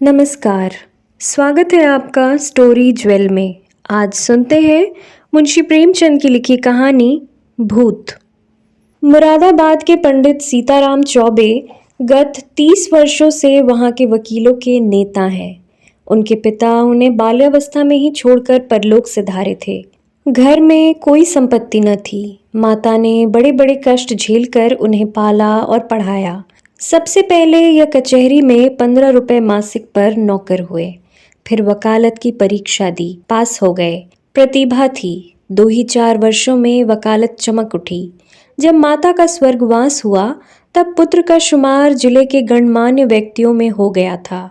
नमस्कार। स्वागत है आपका स्टोरी ज्वेल में। आज सुनते हैं मुंशी प्रेमचंद की लिखी कहानी भूत। मुरादाबाद के पंडित सीताराम चौबे गत 30 वर्षों से वहां के वकीलों के नेता हैं। उनके पिता उन्हें बाल्यावस्था में ही छोड़कर परलोक सिधारे थे। घर में कोई संपत्ति न थी। माता ने बड़े बड़े कष्ट झेलकर उन्हें पाला और पढ़ाया। सबसे पहले यह कचहरी में 15 रुपए मासिक पर नौकर हुए। फिर वकालत की परीक्षा दी, पास हो गए। प्रतिभा थी। 2 ही 4 वर्षों में वकालत चमक उठी। जब माता का स्वर्गवास हुआ तब पुत्र का शुमार जिले के गणमान्य व्यक्तियों में हो गया था।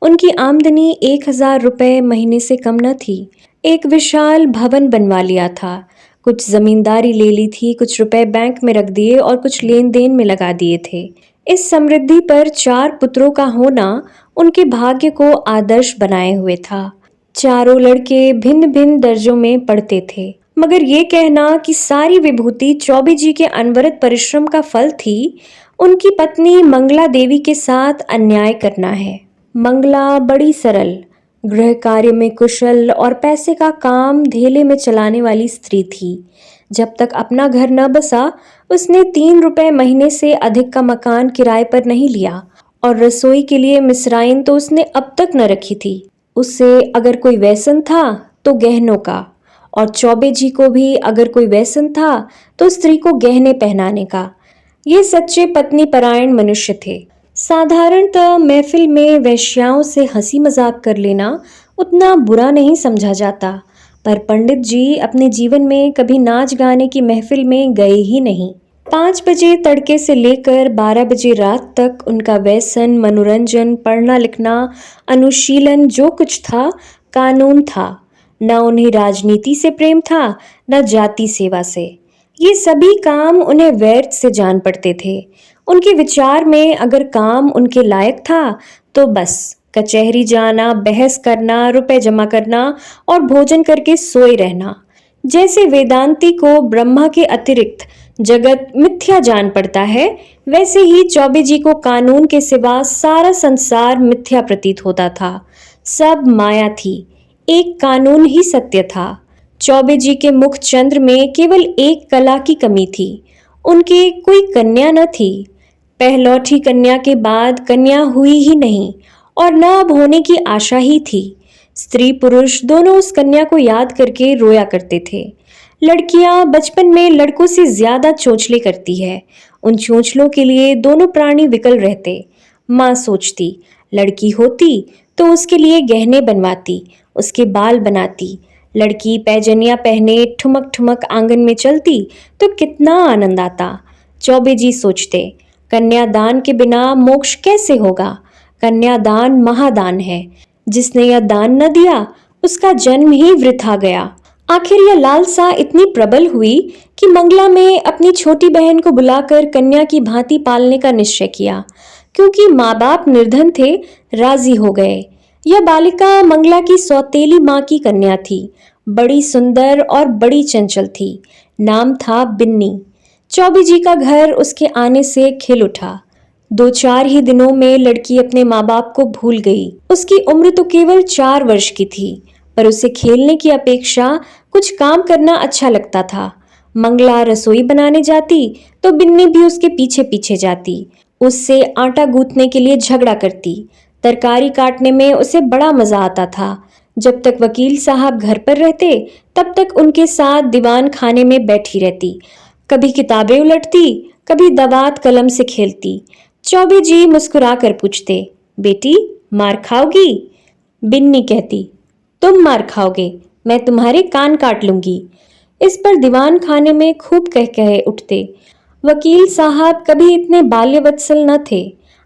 उनकी आमदनी 1000 रुपए महीने से कम न थी। एक विशाल भवन बनवा लिया था। कुछ जमींदारी ले ली थी, कुछ रुपए बैंक में रख दिए और कुछ लेन देन में लगा दिए थे। इस समृद्धि पर 4 पुत्रों का होना उनके भाग्य को आदर्श बनाए हुए था। चारों लड़के भिन्न भिन्न दर्जों में पढ़ते थे, मगर ये कहना कि सारी विभूति चौबे जी के अनवरत परिश्रम का फल थी, उनकी पत्नी मंगला देवी के साथ अन्याय करना है। मंगला बड़ी सरल, गृह कार्य में कुशल और पैसे का काम धेले में चलाने वाली स्त्री थी। जब तक अपना घर न बसा, उसने 3 रुपए महीने से अधिक का मकान किराए पर नहीं लिया और रसोई के लिए मिसराइन तो उसने अब तक न रखी थी। उससे अगर कोई व्यसन था तो गहनों का, और चौबे जी को भी अगर कोई व्यसन था तो स्त्री को गहने पहनाने का। ये सच्चे पत्नी परायण मनुष्य थे। साधारणतः महफिल में वेश्याओं से हंसी मजाक कर लेना उतना बुरा नहीं समझा जाता, पर पंडित जी अपने जीवन में कभी नाच गाने की महफिल में गए ही नहीं। 5 बजे तड़के से लेकर 12 बजे रात तक उनका व्यसन, मनोरंजन, पढ़ना लिखना, अनुशीलन जो कुछ था कानून था। न उन्हें राजनीति से प्रेम था, न जाति सेवा से। ये सभी काम उन्हें व्यर्थ से जान पड़ते थे। उनके विचार में अगर काम उनके लायक था तो बस कचहरी जाना, बहस करना, रुपए जमा करना और भोजन करके सोए रहना। जैसे वेदांती को ब्रह्मा के अतिरिक्त जगत मिथ्या जान पड़ता है, वैसे ही चौबे जी को कानून के सिवा सारा संसार मिथ्या प्रतीत होता था। सब माया थी, एक कानून ही सत्य था। चौबे जी के मुख चंद्र में केवल एक कला की कमी थी, उनके कोई कन्या न थी। पहलौठी कन्या के बाद कन्या हुई ही नहीं और न अब होने की आशा ही थी। स्त्री पुरुष दोनों उस कन्या को याद करके रोया करते थे। लड़कियां बचपन में लड़कों से ज्यादा चोंचले करती है। उन चोंचलों के लिए दोनों प्राणी विकल रहते। माँ सोचती, लड़की होती तो उसके लिए गहने बनवाती, उसके बाल बनाती। लड़की पैजनिया पहने ठुमक ठुमक आंगन में चलती तो कितना आनंद आता। चौबे जी सोचते, कन्यादान के बिना मोक्ष कैसे होगा। कन्यादान महादान है। जिसने यह दान न दिया उसका जन्म ही वृथा गया। आखिर यह लालसा इतनी प्रबल हुई कि मंगला में अपनी छोटी बहन को बुलाकर कन्या की भांति पालने का निश्चय किया। क्योंकि माँ बाप निर्धन थे, राजी हो गए। यह बालिका मंगला की सौतेली माँ की कन्या थी। बड़ी सुंदर और बड़ी चंचल थी। नाम था बिन्नी। चौबे जी का घर उसके आने से खिल उठा। 2-4 ही दिनों में लड़की अपने माँ बाप को भूल गई। उसकी उम्र तो केवल 4 वर्ष की थी, पर उसे खेलने की अपेक्षा कुछ काम करना अच्छा लगता था। मंगला रसोई बनाने जाती तो बिन्नी भी उसके पीछे पीछे जाती। उससे आटा गूंथने के लिए झगड़ा करती। तरकारी काटने में उसे बड़ा मजा आता था। जब तक वकील साहब घर पर रहते तब तक उनके साथ दीवान खाने में बैठी रहती। कभी किताबें उलटती, कभी दवात कलम से खेलती। चौबे जी मुस्कुरा कर पूछते, बेटी मार खाओगी? बिन्नी कहती, तुम मार खाओगे, मैं तुम्हारे कान काट लूंगी। इस पर दीवान खाने में खूब कह कहे उठते। वकील साहब कभी इतने बाल्यवत्सल न थे।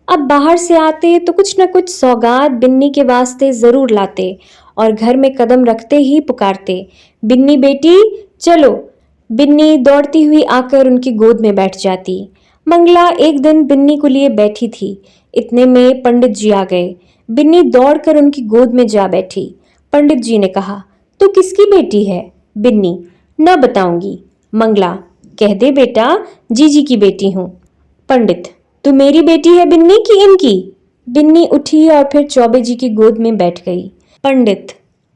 अब बाहर से आते तो कुछ न कुछ सौगात बिन्नी के वास्ते जरूर लाते और घर में कदम रखते ही पुकारते, बिन्नी बेटी चलो। बिन्नी दौड़ती हुई आकर उनकी गोद में बैठ जाती। मंगला एक दिन बिन्नी को लिए बैठी थी। इतने में पंडित जी आ गए। बिन्नी दौड़कर उनकी गोद में जा बैठी। पंडित जी ने कहा, तू किसकी बेटी है? बिन्नी, न बताऊंगी। मंगला, कह दे बेटा, जीजी की बेटी हूं। पंडित, तू मेरी बेटी है बिन्नी की इनकी? बिन्नी उठी और फिर चौबे जी की गोद में बैठ गई। पंडित,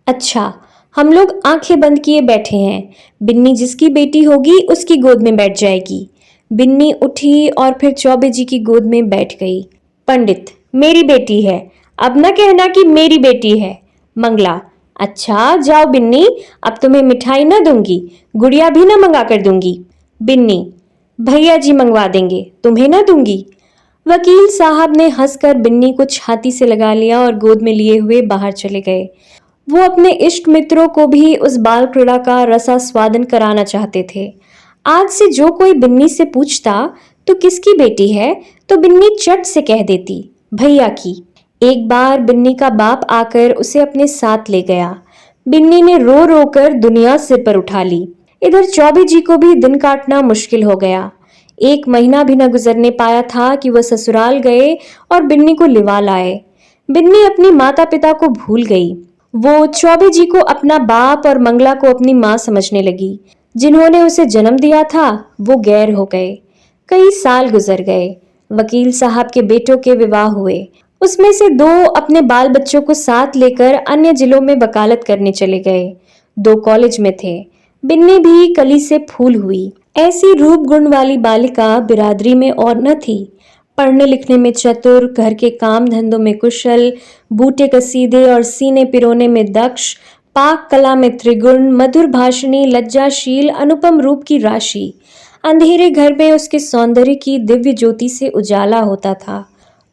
अच्छा, हम लोग आंखें बंद किए बैठे हैं। बिन्नी जिसकी बेटी होगी उसकी गोद में बैठ जाएगी। बिन्नी उठी और फिर चौबे जी की गोद में बैठ गई। पंडित, मेरी बेटी है, अब न कहना कि मेरी बेटी है। मंगला, अच्छा जाओ बिन्नी, अब तुम्हें मिठाई न दूंगी, गुड़िया भी न मंगा कर दूंगी। बिन्नी, भैया जी मंगवा देंगे, तुम्हें ना दूंगी। वकील साहब ने हंसकर बिन्नी को छाती से लगा लिया और गोद में लिए हुए बाहर चले गए। वो अपने इष्ट मित्रों को भी उस बाल क्रीड़ा का रसास्वादन कराना चाहते थे। आज से जो कोई बिन्नी से पूछता तो किसकी बेटी है, तो बिन्नी चट से कह देती, भैया की। एक बार बिन्नी का बाप आकर उसे अपने साथ ले गया। बिन्नी ने रो रो कर दुनिया सिर पर उठा ली। इधर चौबे जी को भी दिन काटना मुश्किल हो गया। एक महीना भी न गुजरने पाया था कि वह ससुराल गए और बिन्नी को लिवा लाए। बिन्नी अपनी माता पिता को भूल गई। वो चौबे जी को अपना बाप और मंगला को अपनी माँ समझने लगी। जिन्होंने उसे जन्म दिया था वो गैर हो गए। कई साल गुजर गए। वकील साहब के बेटों के विवाह हुए। उसमें से 2 अपने बाल बच्चों को साथ लेकर अन्य जिलों में वकालत करने चले गए। 2 कॉलेज में थे। बिन्नी भी कली से फूल हुई। ऐसी रूप गुण वाली बालिका बिरादरी में और न थी। पढ़ने लिखने में चतुर, घर के काम धंधों में कुशल, बूटे कसीदे और सीने पिरोने में दक्ष, पाक कला में त्रिगुण, मधुर भाषणी, लज्जाशील, अनुपम रूप की राशि। अंधेरे घर में उसके सौंदर्य की दिव्य ज्योति से उजाला होता था।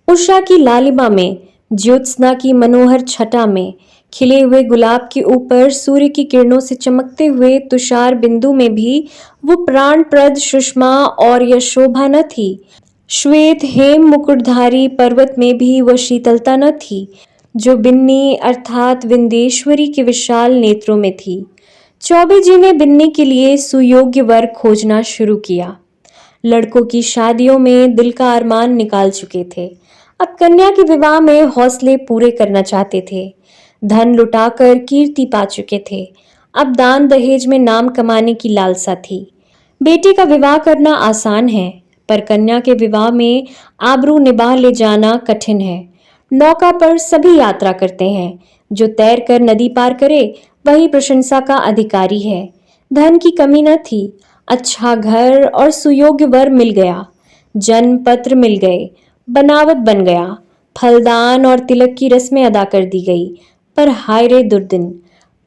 उषा की लालिमा में, ज्योत्सना की मनोहर छटा में, खिले हुए गुलाब के ऊपर सूर्य की किरणों से चमकते हुए तुषार बिंदु में भी वो प्राणप्रद सुषमा और यह शोभा न थी। श्वेत हेम मुकुटधारी पर्वत में भी वह शीतलता न थी जो बिन्नी अर्थात विंदेश्वरी के विशाल नेत्रों में थी। चौबे जी ने बिन्नी के लिए सुयोग्य वर खोजना शुरू किया। लड़कों की शादियों में दिल का अरमान निकाल चुके थे। अब कन्या के विवाह में हौसले पूरे करना चाहते थे। धन लुटाकर कीर्ति पा चुके थे। अब दान दहेज में नाम कमाने की लालसा थी। बेटे का विवाह करना आसान है, पर कन्या के विवाह में आबरू निभा ले जाना कठिन है। नौका पर सभी यात्रा करते हैं। जो तैर कर नदी पार करे वही प्रशंसा का अधिकारी है। धन की कमी न थी। अच्छा घर और सुयोग्य वर मिल गया। जन्म पत्र मिल गए। बनावट बन गया। फलदान और तिलक की रस्में अदा कर दी गई। पर हाय रे दुर्दिन,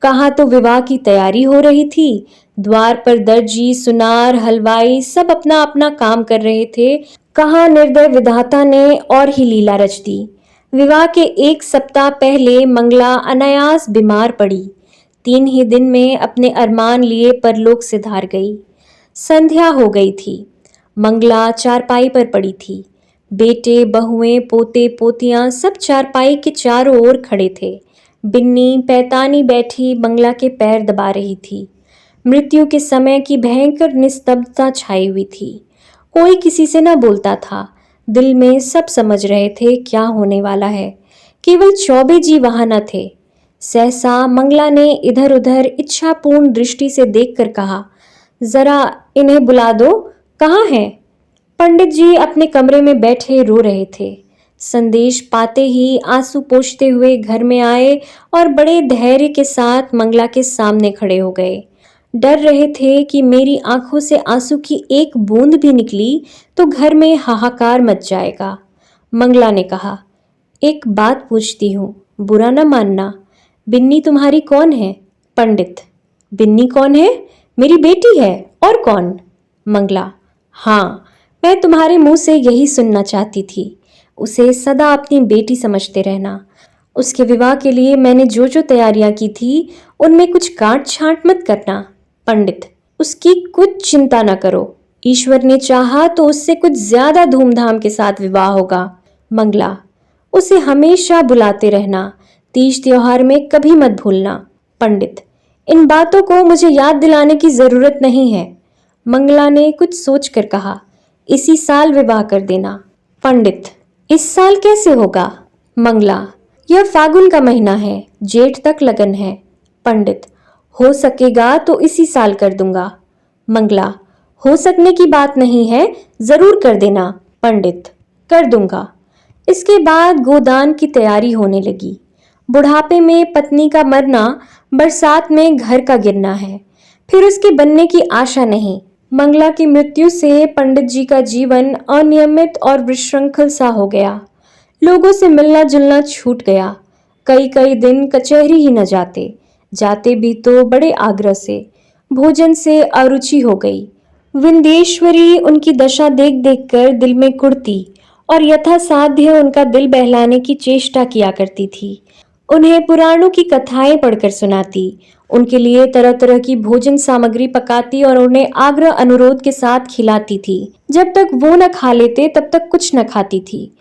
कहाँ तो विवाह की तैयारी हो रही थी। द्वार पर दर्जी, सुनार, हलवाई सब अपना अपना काम कर रहे थे। कहाँ निर्दय विधाता ने और ही लीला रच दी। विवाह के 1 सप्ताह पहले मंगला अनायास बीमार पड़ी। 3 ही दिन में अपने अरमान लिए परलोक से धार गई। संध्या हो गई थी। मंगला चारपाई पर पड़ी थी। बेटे, बहुएं, पोते, पोतियां सब चारपाई के चारों ओर खड़े थे। बिन्नी पैतानी बैठी मंगला के पैर दबा रही थी। मृत्यु के समय की भयंकर निस्तब्धता छाई हुई थी। कोई किसी से न बोलता था। दिल में सब समझ रहे थे क्या होने वाला है। केवल चौबे जी वहां न थे। सहसा मंगला ने इधर उधर इच्छापूर्ण दृष्टि से देखकर कहा, जरा इन्हें बुला दो, कहाँ हैं? पंडित जी अपने कमरे में बैठे रो रहे थे। संदेश पाते ही आंसू पोंछते हुए घर में आए और बड़े धैर्य के साथ मंगला के सामने खड़े हो गए। डर रहे थे कि मेरी आंखों से आंसू की एक बूंद भी निकली तो घर में हाहाकार मच जाएगा। मंगला ने कहा, एक बात पूछती हूँ, बुरा न मानना। बिन्नी तुम्हारी कौन है? पंडित, बिन्नी कौन है? मेरी बेटी है, और कौन? मंगला, हाँ, मैं तुम्हारे मुंह से यही सुनना चाहती थी। उसे सदा अपनी बेटी समझते रहना। उसके विवाह के लिए मैंने जो जो तैयारियां की थी उनमें कुछ काट छांट मत करना। पंडित, उसकी कुछ चिंता न करो। ईश्वर ने चाहा तो उससे कुछ ज्यादा धूमधाम के साथ विवाह होगा। मंगला, उसे हमेशा बुलाते रहना। तीज त्योहार में कभी मत भूलना। पंडित, इन बातों को मुझे याद दिलाने की जरूरत नहीं है। मंगला ने कुछ सोचकर कहा, इसी साल विवाह कर देना। पंडित, इस साल कैसे होगा? मंगला, यह फागुन का महीना है, जेठ तक लगन है। पंडित, हो सकेगा तो इसी साल कर दूंगा। मंगला, हो सकने की बात नहीं है, जरूर कर देना। पंडित, कर दूंगा। इसके बाद गोदान की तैयारी होने लगी। बुढ़ापे में पत्नी का मरना, बरसात में घर का गिरना है, फिर उसके बनने की आशा नहीं। मंगला की मृत्यु से पंडित जी का जीवन अनियमित और विशृंखल सा हो गया। लोगों से मिलना जुलना छूट गया। कई कई दिन कचहरी ही न जाते, जाते भी तो बड़े आग्रह से। भोजन से अरुचि हो गई। विंदेश्वरी उनकी दशा देख देख कर दिल में कुढ़ती और यथासाध्य उनका दिल बहलाने की चेष्टा किया करती थी। उन्हें पुराणों की कथाएं पढ़कर सुनाती, उनके लिए तरह तरह की भोजन सामग्री पकाती और उन्हें आग्रह अनुरोध के साथ खिलाती थी। जब तक वो न खा लेते तब तक कुछ न खाती थी।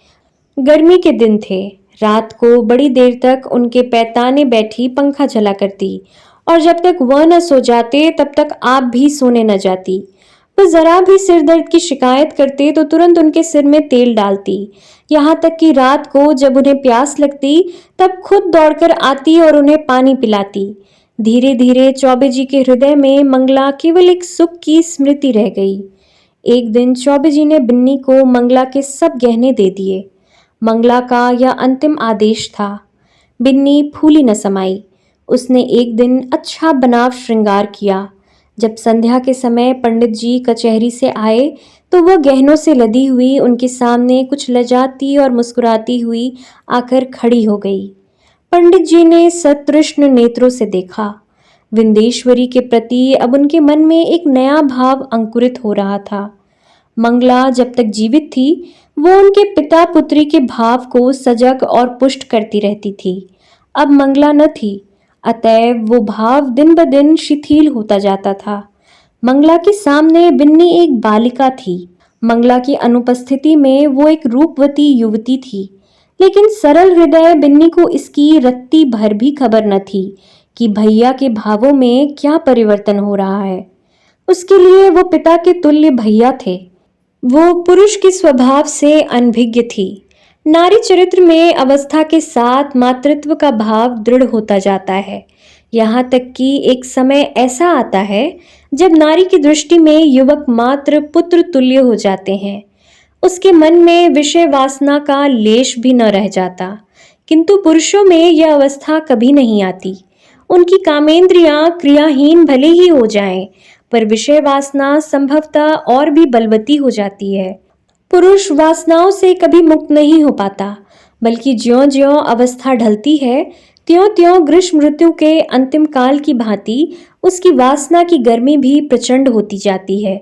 गर्मी के दिन थे। रात को बड़ी देर तक उनके पैताने बैठी पंखा चला करती और जब तक वह न सो जाते तब तक आप भी सोने न जाती। वो जरा भी सिर दर्द की शिकायत करते तो तुरंत उनके सिर में तेल डालती। यहाँ तक कि रात को जब उन्हें प्यास लगती तब खुद दौड़कर आती और उन्हें पानी पिलाती। धीरे धीरे चौबे जी के हृदय में मंगला केवल एक सुख की स्मृति रह गई। एक दिन चौबे जी ने बिन्नी को मंगला के सब गहने दे दिए। मंगला का यह अंतिम आदेश था। बिन्नी फूली न समाई। उसने एक दिन अच्छा बनाव श्रृंगार किया। जब संध्या के समय पंडित जी कचहरी से आए तो वह गहनों से लदी हुई उनके सामने कुछ लजाती और मुस्कुराती हुई आकर खड़ी हो गई। पंडित जी ने सतृष्ण नेत्रों से देखा। विंदेश्वरी के प्रति अब उनके मन में एक नया भाव अंकुरित हो रहा था। मंगला जब तक जीवित थी वो उनके पिता पुत्री के भाव को सजग और पुष्ट करती रहती थी। अब मंगला न थी, अतएव वो भाव दिन ब दिन शिथिल होता जाता था। मंगला के सामने बिन्नी एक बालिका थी। मंगला की अनुपस्थिति में वो एक रूपवती युवती थी, लेकिन सरल हृदय बिन्नी को इसकी रत्ती भर भी खबर न थी कि भैया के भावों में क्या परिवर्तन हो रहा है। उसके लिए वो पिता के तुल्य भैया थे। वो पुरुष के स्वभाव से अनभिज्ञ थी। नारी चरित्र में अवस्था के साथ मातृत्व का भाव दृढ़ होता जाता है। यहाँ तक कि एक समय ऐसा आता है जब नारी की दृष्टि में युवक मात्र पुत्र तुल्य हो जाते हैं। उसके मन में विषय वासना का लेश भी न रह जाता। किंतु पुरुषों में यह अवस्था कभी नहीं आती। उनकी कामेंद्रियां क्रियाहीन भले ही हो जाएं, पर विषय वासना संभवतः और भी बलवती हो जाती है। पुरुष वासनाओं से कभी मुक्त नहीं हो पाता, बल्कि ज्यों ज्यों अवस्था ढलती है त्यों त्यों ग्रीष्म ऋतु के अंतिम काल की भांति उसकी वासना की गर्मी भी प्रचंड होती जाती है।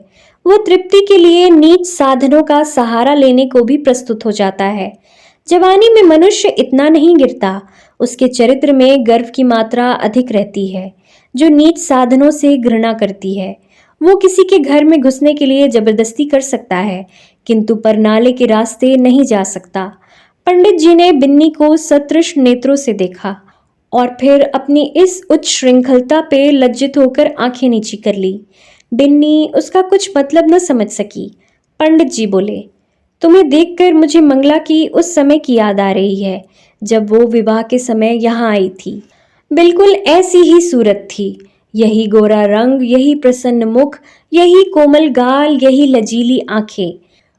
वो तृप्ति के लिए नीच साधनों का सहारा लेने को भी प्रस्तुत हो जाता है। जवानी में मनुष्य इतना नहीं गिरता, उसके चरित्र में गर्व की मात्रा अधिक रहती है, जो नीच साधनों से घृणा करती है। वो किसी के घर में घुसने के लिए जबरदस्ती कर सकता है, किंतु परनाले के रास्ते नहीं जा सकता। पंडित जी ने बिन्नी को सतृष्ण नेत्रों से देखा और फिर अपनी इस उच्च श्रृंखलता पे लज्जित होकर आंखें नीची कर ली। बिन्नी उसका कुछ मतलब न समझ सकी। पंडित जी बोले, तुम्हें देखकर मुझे मंगला की उस समय की याद आ रही है जब वो विवाह के समय यहाँ आई थी। बिल्कुल ऐसी ही सूरत थी, यही गोरा रंग, यही प्रसन्न मुख, यही कोमल गाल, यही लजीली आंखें।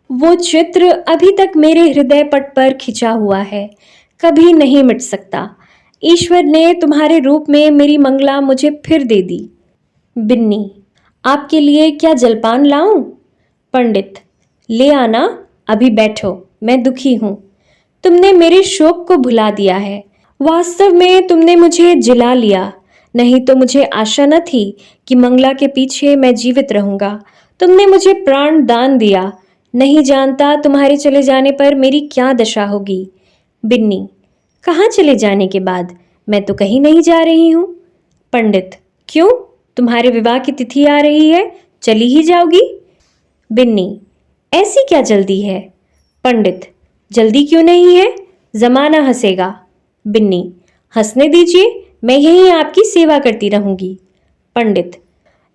वो चित्र अभी तक मेरे हृदय पट पर खिंचा हुआ है, कभी नहीं मिट सकता। ईश्वर ने तुम्हारे रूप में मेरी मंगला मुझे फिर दे दी। बिन्नी, आपके लिए क्या जलपान लाऊं? पंडित, ले आना, अभी बैठो, मैं दुखी हूं। तुमने मेरे शोक को भुला दिया है। वास्तव में तुमने मुझे जिला लिया, नहीं तो मुझे आशा न थी कि मंगला के पीछे मैं जीवित रहूंगा। तुमने मुझे प्राण दान दिया, नहीं जानता तुम्हारे चले जाने पर मेरी क्या दशा होगी। बिन्नी, कहाँ चले जाने के बाद? मैं तो कहीं नहीं जा रही हूँ। पंडित, क्यों? तुम्हारे विवाह की तिथि आ रही है, चली ही जाओगी? बिन्नी, ऐसी क्या जल्दी है? पंडित, जल्दी क्यों नहीं है? जमाना हंसेगा। बिन्नी, हंसने दीजिए, मैं यहीं आपकी सेवा करती रहूंगी। पंडित,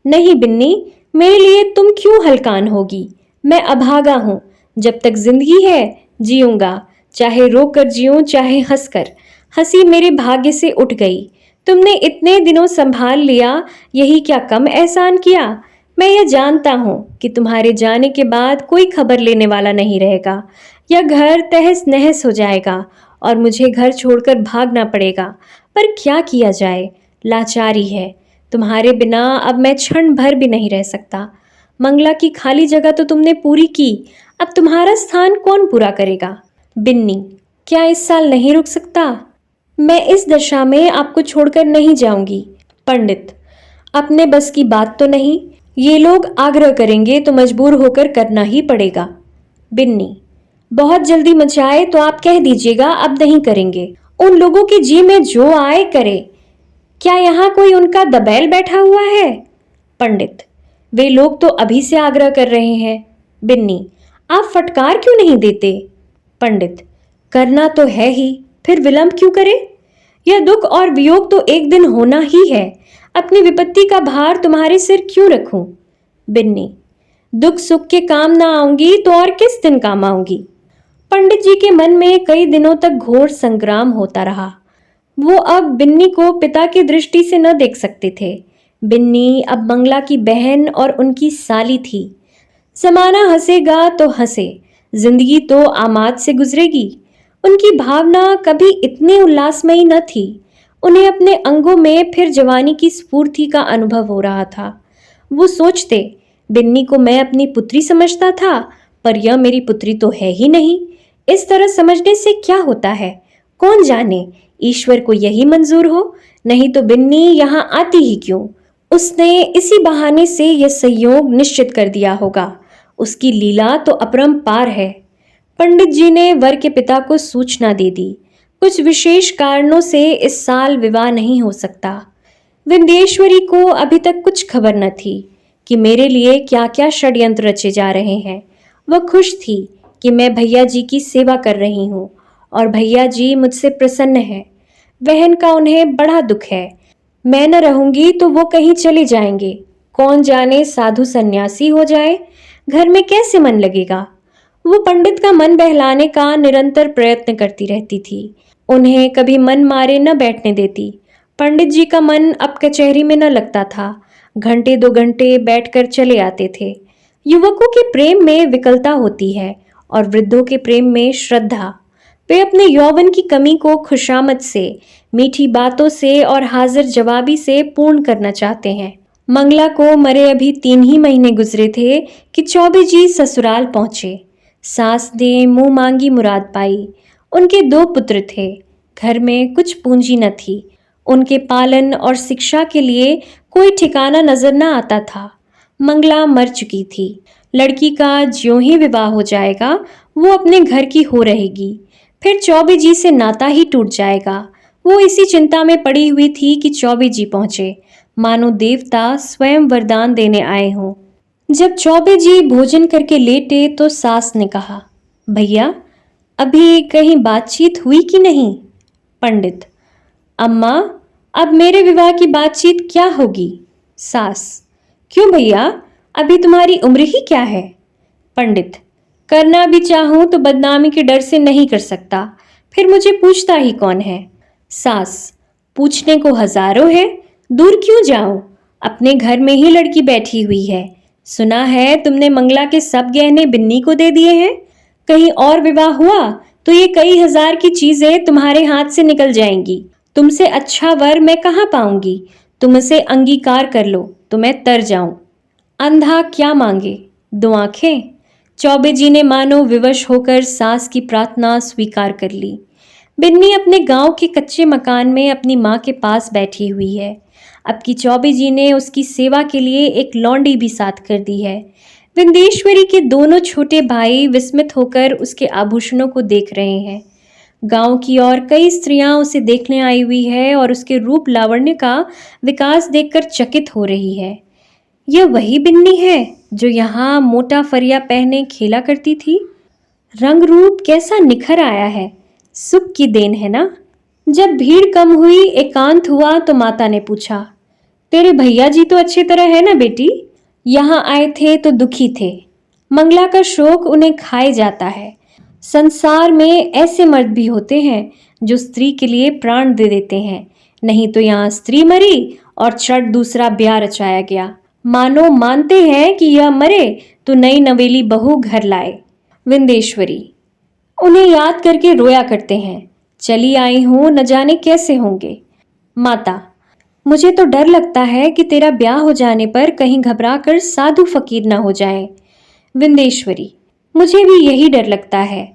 नहीं बिन्नी, मेरे लिए तुम क्यों हलकान होगी? मैं अभागा हूं, जब तक जिंदगी है जीऊंगा, चाहे रोकर जीऊं चाहे हंसकर। हंसी मेरे भाग्य से उठ गई। तुमने इतने दिनों संभाल लिया, यही क्या कम एहसान किया? मैं यह जानता हूँ कि तुम्हारे जाने के बाद कोई खबर लेने वाला नहीं रहेगा। यह घर तहस नहस हो जाएगा और मुझे घर छोड़कर भागना पड़ेगा। पर क्या किया जाए, लाचारी है। तुम्हारे बिना अब मैं क्षण भर भी नहीं रह सकता। मंगला की खाली जगह तो तुमने पूरी की, अब तुम्हारा स्थान कौन पूरा करेगा? बिन्नी, क्या इस साल नहीं रुक सकता? मैं इस दशा में आपको छोड़कर नहीं जाऊंगी। पंडित, अपने बस की बात तो नहीं। ये लोग आग्रह करेंगे तो मजबूर होकर करना ही पड़ेगा। बिन्नी, बहुत जल्दी मचाए तो आप कह दीजिएगा अब नहीं करेंगे। उन लोगों के जी में जो आए करे। क्या यहाँ कोई उनका दबैल बैठा हुआ है? पंडित, वे लोग तो अभी से आग्रह कर रहे हैं। बिन्नी, आप फटकार क्यों नहीं देते? पंडित, करना तो है ही, फिर विलंब क्यों करे? यह दुख और वियोग तो एक दिन होना ही है। अपनी विपत्ति का भार तुम्हारे सिर क्यों रखूं? बिन्नी, दुख सुख के काम ना आऊंगी तो और किस दिन काम आऊंगी? पंडित जी के मन में कई दिनों तक घोर संग्राम होता रहा। वो अब बिन्नी को पिता की दृष्टि से न देख सकते थे। बिन्नी अब मंगला की बहन और उनकी साली थी। जमाना हंसेगा तो हंसे, जिंदगी तो आमाद से गुजरेगी। उनकी भावना कभी इतनी उल्लासमयी न थी। उन्हें अपने अंगों में फिर जवानी की स्फूर्ति का अनुभव हो रहा था। वो सोचते, बिन्नी को मैं अपनी पुत्री समझता था, पर यह मेरी पुत्री तो है ही नहीं। इस तरह समझने से क्या होता है, कौन जाने ईश्वर को यही मंजूर हो, नहीं तो बिन्नी यहाँ आती ही क्यों? उसने इसी बहाने से यह संयोग निश्चित कर दिया होगा। उसकी लीला तो अपरंपार है। पंडित जी ने वर के पिता को सूचना दे दी। कुछ विशेष कारणों से इस साल विवाह नहीं हो सकता। विंध्येश्वरी को अभी तक कुछ खबर न थी कि मेरे लिए क्या क्या षड्यंत्र रचे जा रहे हैं। वह खुश थी कि मैं भैया जी की सेवा कर रही हूँ और भैया जी मुझसे प्रसन्न हैं। बहन का उन्हें बड़ा दुख है। मैं न रहूंगी तो वो कहीं चले जाएंगे। कौन जाने साधु सन्यासी हो जाए, घर में कैसे मन लगेगा? वो पंडित का मन बहलाने का निरंतर प्रयत्न करती रहती थी। उन्हें कभी मन मारे न बैठने देती। पंडित जी का मन अब कचहरी में न लगता था। घंटे 2 घंटे बैठकर चले आते थे। युवकों के प्रेम में विकलता होती है और वृद्धों के प्रेम में श्रद्धा। वे अपने यौवन की कमी को खुशामद से, मीठी बातों से और हाजिर जवाबी से पूर्ण करना चाहते हैं। मंगला को मरे अभी 3 ही महीने गुजरे थे कि चौबे जी ससुराल पहुंचे। सास ने मुंह मांगी मुराद पाई। उनके 2 पुत्र थे। घर में कुछ पूंजी न थी। उनके पालन और शिक्षा के लिए कोई ठिकाना नजर न आता था। मंगला मर चुकी थी। लड़की का ज्यों ही विवाह हो जाएगा, वो अपने घर की हो रहेगी। फिर चौबे जी से नाता ही टूट जाएगा। वो इसी चिंता में पड़ी हुई थी कि चौबे जी पहुंचे, मानो देवता स्वयं वरदान देने आए हों। जब चौबे जी भोजन करके लेटे तो सास ने कहा, भैया, अभी कहीं बातचीत हुई कि नहीं? पंडित, अम्मा, अब मेरे विवाह की बातचीत क्या होगी? सास, क्यों भैया, अभी तुम्हारी उम्र ही क्या है? पंडित, करना भी चाहूं तो बदनामी के डर से नहीं कर सकता, फिर मुझे पूछता ही कौन है? सास, पूछने को हजारों है, दूर क्यों जाऊं? अपने घर में ही लड़की बैठी हुई है। सुना है तुमने मंगला के सब गहने बिन्नी को दे दिए हैं। कहीं और विवाह हुआ तो ये कई हजार की चीजें तुम्हारे हाथ से निकल जाएंगी। तुमसे अच्छा वर मैं कहाँ पाऊंगी? तुम उसे अंगीकार कर लो तो मैं तर जाऊं। अंधा क्या मांगे, 2 आंखें? चौबे जी ने मानो विवश होकर सास की प्रार्थना स्वीकार कर ली। बिन्नी अपने गांव के कच्चे मकान में अपनी माँ के पास बैठी हुई है। अब की चौबे जी ने उसकी सेवा के लिए एक लौंडी भी साथ कर दी है। विंध्येश्वरी के दोनों छोटे भाई विस्मित होकर उसके आभूषणों को देख रहे हैं। गांव की और कई स्त्रियां उसे देखने आई हुई है और उसके रूप लावण्य का विकास देखकर चकित हो रही है। यह वही बिन्नी है जो यहाँ मोटा फरिया पहने खेला करती थी। रंग रूप कैसा निखर आया है, सुख की देन है ना? जब भीड़ कम हुई, एकांत हुआ तो माता ने पूछा, तेरे भैया जी तो अच्छी तरह है ना बेटी? यहाँ आए थे तो दुखी थे। मंगला का शोक उन्हें खाए जाता है। संसार में ऐसे मर्द भी होते हैं जो स्त्री के लिए प्राण दे देते हैं। नहीं तो यहाँ स्त्री मरी और चट दूसरा ब्याह रचाया गया। मानो मानते हैं कि यह मरे तो नई नवेली बहू घर लाए। विंदेश्वरी, उन्हें याद करके रोया करते हैं। चली आई हूं, न जाने कैसे होंगे। माता, मुझे तो डर लगता है कि तेरा ब्याह हो जाने पर कहीं घबरा कर साधु फकीर न हो जाए। विंदेश्वरी, मुझे भी यही डर लगता है।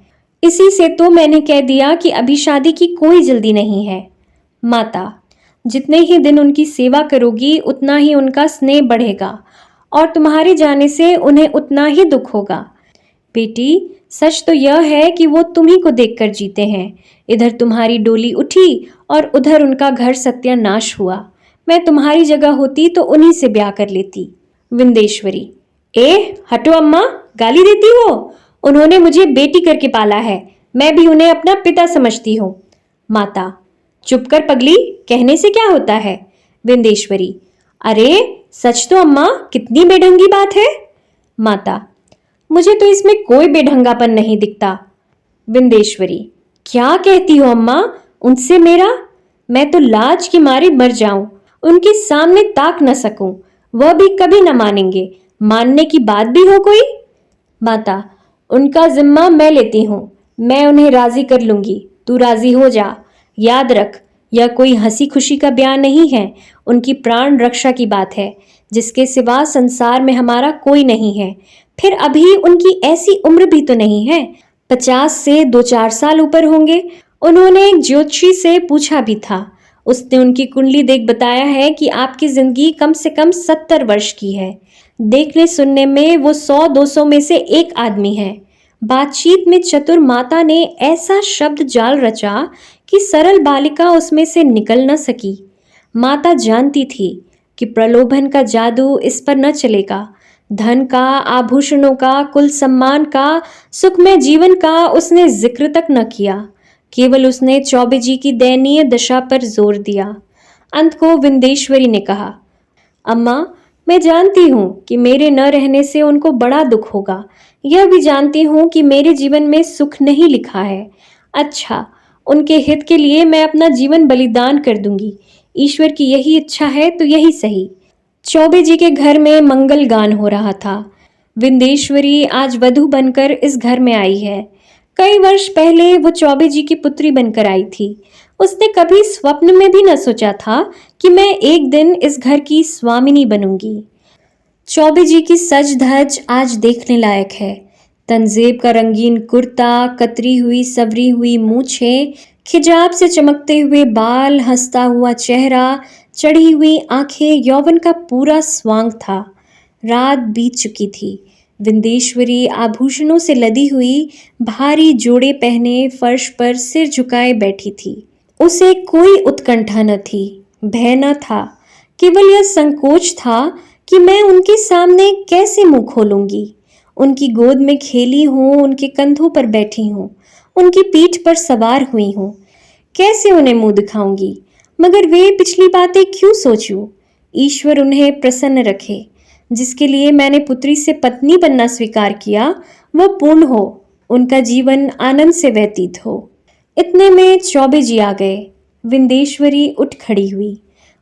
इसी से तो मैंने कह दिया कि अभी शादी की कोई जल्दी नहीं है। माता, जितने ही दिन उनकी सेवा करोगी उतना ही उनका स्नेह बढ़ेगा और तुम्हारे जाने से उन्हें उतना ही दुख होगा। बेटी, सच तो यह है कि वो तुम्ही को देखकर जीते हैं। इधर तुम्हारी डोली उठी और उधर उनका घर सत्यानाश हुआ। मैं तुम्हारी जगह होती तो उन्हीं से ब्याह कर लेती। विंदेश्वरी, हटो अम्मा, गाली देती हो। उन्होंने मुझे बेटी करके पाला है, मैं भी उन्हें अपना पिता समझती हूँ। माता, चुप कर पगली, कहने से क्या होता है। विंदेश्वरी, अरे सच तो अम्मा, कितनी बेढंगी बात है। माता, मुझे तो इसमें कोई बेढंगापन नहीं दिखता। विंदेश्वरी, क्या कहती हो अम्मा, उनसे मेरा? मैं तो लाज की मारी मर जाऊं, उनके सामने ताक न सकूं। वह भी कभी न मानेंगे। मानने की बात भी हो कोई? माता, उनका जिम्मा मैं लेती हूं, मैं उन्हें राजी कर लूंगी। तू राजी हो जा। याद रख, यह कोई हंसी खुशी का बयान नहीं है, उनकी प्राण रक्षा की बात है, जिसके सिवा संसार में हमारा कोई नहीं है। फिर अभी उनकी ऐसी उम्र भी तो नहीं है, 50 से 2-4 साल ऊपर होंगे। उन्होंने एक ज्योतिषी से पूछा भी था, उसने उनकी कुंडली देख बताया है कि आपकी जिंदगी कम से कम 70 वर्ष की है। देखने सुनने में वो 100-200 में से एक आदमी है। बातचीत में चतुर माता ने ऐसा शब्द जाल रचा कि सरल बालिका उसमें से निकल न सकी। माता जानती थी कि प्रलोभन का जादू इस पर न चलेगा। धन का, आभूषणों का, कुल सम्मान का, सुखमय जीवन का उसने जिक्र तक न किया। केवल उसने चौबे जी की दयनीय दशा पर जोर दिया। अंत को विंदेश्वरी ने कहा, अम्मा, मैं जानती हूँ कि मेरे न रहने से उनको बड़ा दुख होगा। यह भी जानती हूँ कि मेरे जीवन में सुख नहीं लिखा है। अच्छा, उनके हित के लिए मैं अपना जीवन बलिदान कर दूंगी। ईश्वर की यही इच्छा है तो यही सही। चौबे जी के घर में मंगल गान हो रहा था। विंदेश्वरी आज वधू बनकर इस घर में आई है। कई वर्ष पहले वो चौबे जी की पुत्री बनकर आई थी। उसने कभी स्वप्न में भी न सोचा था कि मैं एक दिन इस घर की स्वामिनी बनूंगी। चौबे जी की सज धज आज देखने लायक है। तंजेब का रंगीन कुर्ता, कतरी हुई सवरी हुई मूछें, खिजाब से चमकते हुए बाल, हंसता हुआ चेहरा, चढ़ी हुई आंखें, यौवन का पूरा स्वांग था। रात बीत चुकी थी। विंदेश्वरी आभूषणों से लदी हुई भारी जोड़े पहने फर्श पर सिर झुकाए बैठी थी। उसे कोई उत्कंठा न थी, भय न था, केवल यह संकोच था कि मैं उनके सामने कैसे मुंह खोलूंगी। उनकी गोद में खेली हूं, उनके कंधों पर बैठी हूं, उनकी पीठ पर सवार हुई हूं, कैसे उन्हें मुंह दिखाऊंगी। मगर वे पिछली बातें क्यों सोचूं। ईश्वर उन्हें प्रसन्न रखे। जिसके लिए मैंने पुत्री से पत्नी बनना स्वीकार किया वह पूर्ण हो, उनका जीवन आनंद से व्यतीत हो। इतने में चौबे जी आ गए। विंदेश्वरी उठ खड़ी हुई।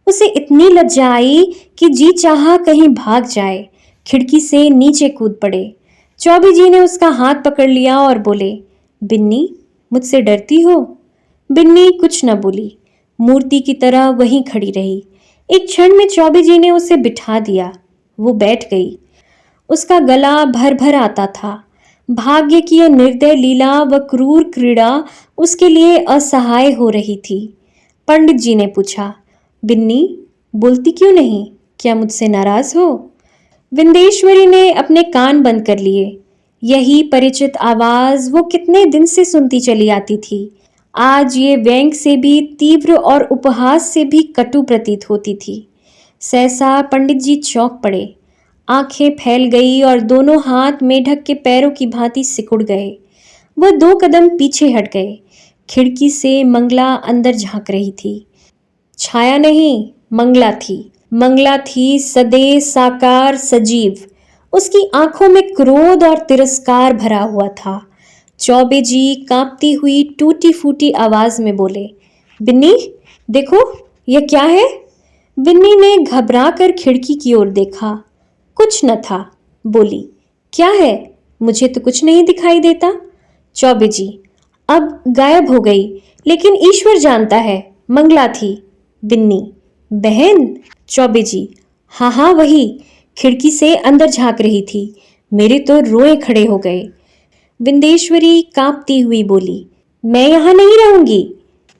उसे इतनी लज्जा आई कि जी चाहा कहीं भाग जाए, खिड़की से नीचे कूद पड़े। चौबे जी ने उसका हाथ पकड़ लिया और बोले, बिन्नी, मुझसे डरती हो? बिन्नी कुछ न बोली, मूर्ति की तरह वहीं खड़ी रही। एक क्षण में चौबे जी ने उसे बिठा दिया। वो बैठ गई। उसका गला भर भर आता था। भाग्य की यह निर्दय लीला व क्रूर क्रीड़ा उसके लिए असहाय हो रही थी। पंडित जी ने पूछा, बिन्नी, बोलती क्यों नहीं? क्या मुझसे नाराज हो? विंदेश्वरी ने अपने कान बंद कर लिए। यही परिचित आवाज वो कितने दिन से सुनती चली आती थी। आज ये व्यंग से भी तीव्र और उपहास से भी कटु प्रतीत होती थी। सहसा पंडित जी चौंक पड़े। आंखें फैल गई और दोनों हाथ मेढक के पैरों की भांति सिकुड़ गए। वह 2 कदम पीछे हट गए। खिड़की से मंगला अंदर झांक रही थी। छाया नहीं, मंगला थी। मंगला थी सदे साकार सजीव। उसकी आंखों में क्रोध और तिरस्कार भरा हुआ था। चौबे जी कांपती हुई टूटी फूटी आवाज में बोले, बिन्नी, देखो, यह क्या है? बिन्नी ने घबरा कर खिड़की की ओर देखा। कुछ न था। बोली, क्या है? मुझे तो कुछ नहीं दिखाई देता। चौबे जी, अब गायब हो गई, लेकिन ईश्वर जानता है, मंगला थी। बिन्नी, बहन? चौबे जी, हाँ हाँ वही, खिड़की से अंदर झांक रही थी। मेरे तो रोए खड़े हो गए। विंदेश्वरी कांपती हुई बोली, मैं यहाँ नहीं रहूंगी।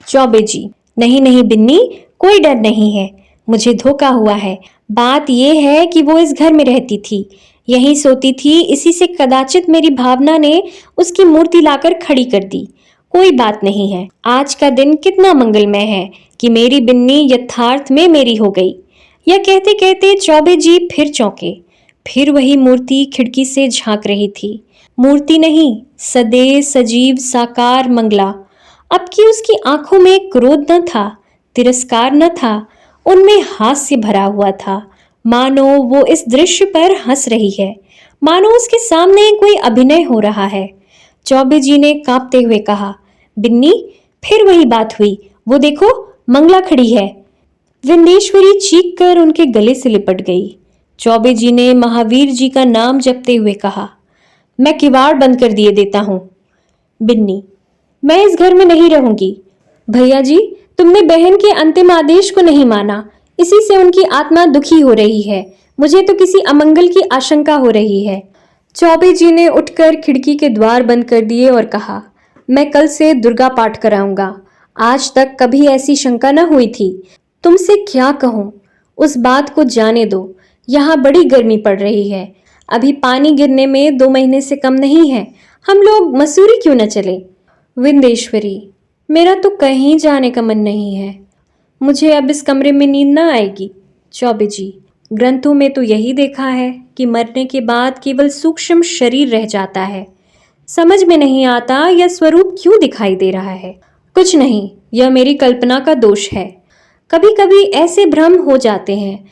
चौबे जी, नहीं नहीं बिन्नी, कोई डर नहीं है, मुझे धोखा हुआ है। बात यह है कि वो इस घर में रहती थी, यहीं सोती थी, इसी से कदाचित मेरी भावना ने उसकी मूर्ति लाकर खड़ी कर दी। कोई बात नहीं है। आज का दिन कितना मंगलमय है कि मेरी बिन्नी यथार्थ में मेरी हो गई। यह कहते कहते चौबे जी फिर चौंके। फिर वही मूर्ति खिड़की से झांक रही थी। मूर्ति नहीं, सदैव सजीव साकार मंगला। अब की उसकी आंखों में क्रोध न था, तिरस्कार न था, उनमें हास्य भरा हुआ था। मानो वो इस दृश्य पर हंस रही है, मानो उसके सामने कोई अभिनय हो रहा है। चौबे जी ने कांपते हुए कहा, बिन्नी, फिर वही बात हुई, वो देखो, मंगला खड़ी है। विंदेश्वरी चीख कर उनके गले से लिपट गई। चौबे जी ने महावीर जी का नाम जपते हुए कहा, मैं किवाड़ बंद कर दिए देता हूं। बिन्नी, मैं इस घर में नहीं रहूंगी। भैया जी, तुमने बहन के अंतिम आदेश को नहीं माना, इसी से उनकी आत्मा दुखी हो रही है। मुझे तो किसी अमंगल की आशंका हो रही है। चौबे जी ने उठकर खिड़की के द्वार बंद कर दिए और कहा, मैं कल से दुर्गा पाठ कराऊंगा। आज तक कभी ऐसी शंका न हुई थी। तुमसे क्या कहूं, उस बात को जाने दो। यहाँ बड़ी गर्मी पड़ रही है। अभी पानी गिरने में 2 महीने से कम नहीं है। हम लोग मसूरी क्यों न चले? विंदेश्वरी, मेरा तो कहीं जाने का मन नहीं है। मुझे अब इस कमरे में नींद ना आएगी। चौबे जी, ग्रंथों में तो यही देखा है कि मरने के बाद केवल सूक्ष्म शरीर रह जाता है। समझ में नहीं आता यह स्वरूप क्यों दिखाई दे रहा है। कुछ नहीं, यह मेरी कल्पना का दोष है। कभी कभी ऐसे भ्रम हो जाते हैं।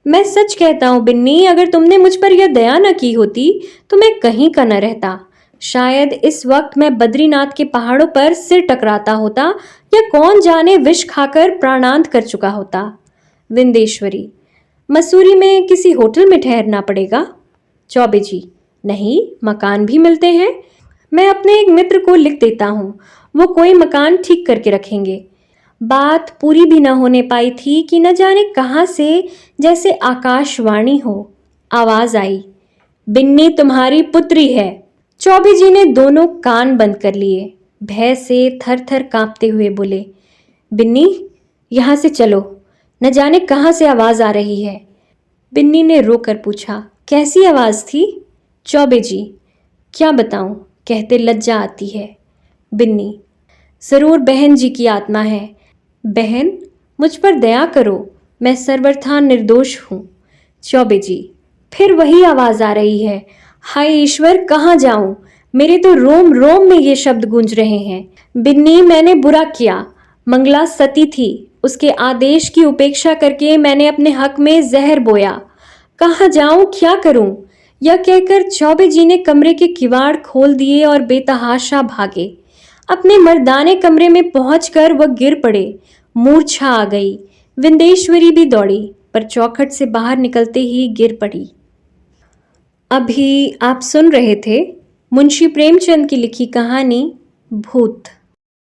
मैं सच कहता हूँ बिन्नी, अगर तुमने मुझ पर यह दया न की होती तो मैं कहीं का न रहता। शायद इस वक्त मैं बद्रीनाथ के पहाड़ों पर सिर टकराता होता, या कौन जाने विष खाकर प्राणांत कर चुका होता। विंदेश्वरी, मसूरी में किसी होटल में ठहरना पड़ेगा। चौबे जी, नहीं, मकान भी मिलते हैं। मैं अपने एक मित्र को लिख देता हूँ, वो कोई मकान ठीक करके रखेंगे। बात पूरी भी न होने पाई थी कि न जाने कहाँ से जैसे आकाशवाणी हो आवाज आई, बिन्नी तुम्हारी पुत्री है। चौबे जी ने दोनों कान बंद कर लिए, भय से थर थर कांपते हुए बोले, बिन्नी, यहाँ से चलो, न जाने कहाँ से आवाज आ रही है। बिन्नी ने रोकर पूछा, कैसी आवाज थी? चौबे जी, क्या बताऊं, कहते लज्जा आती है। बिन्नी, जरूर बहन जी की आत्मा है। बहन, मुझ पर दया करो, मैं सर्वथा निर्दोष हूँ। चौबे जी, फिर वही आवाज आ रही है। हाय ईश्वर, कहाँ जाऊं? मेरे तो रोम रोम में ये शब्द गूंज रहे हैं। बिन्नी, मैंने बुरा किया। मंगला सती थी, उसके आदेश की उपेक्षा करके मैंने अपने हक में जहर बोया। कहाँ जाऊं, क्या करूं? यह कहकर चौबे जी ने कमरे के किवाड़ खोल दिए और बेतहाशा भागे। अपने मर्दाने कमरे में पहुंचकर वह गिर पड़े, मूर्छा आ गई। विंदेश्वरी भी दौड़ी, पर चौखट से बाहर निकलते ही गिर पड़ी। अभी आप सुन रहे थे मुंशी प्रेमचंद की लिखी कहानी भूत।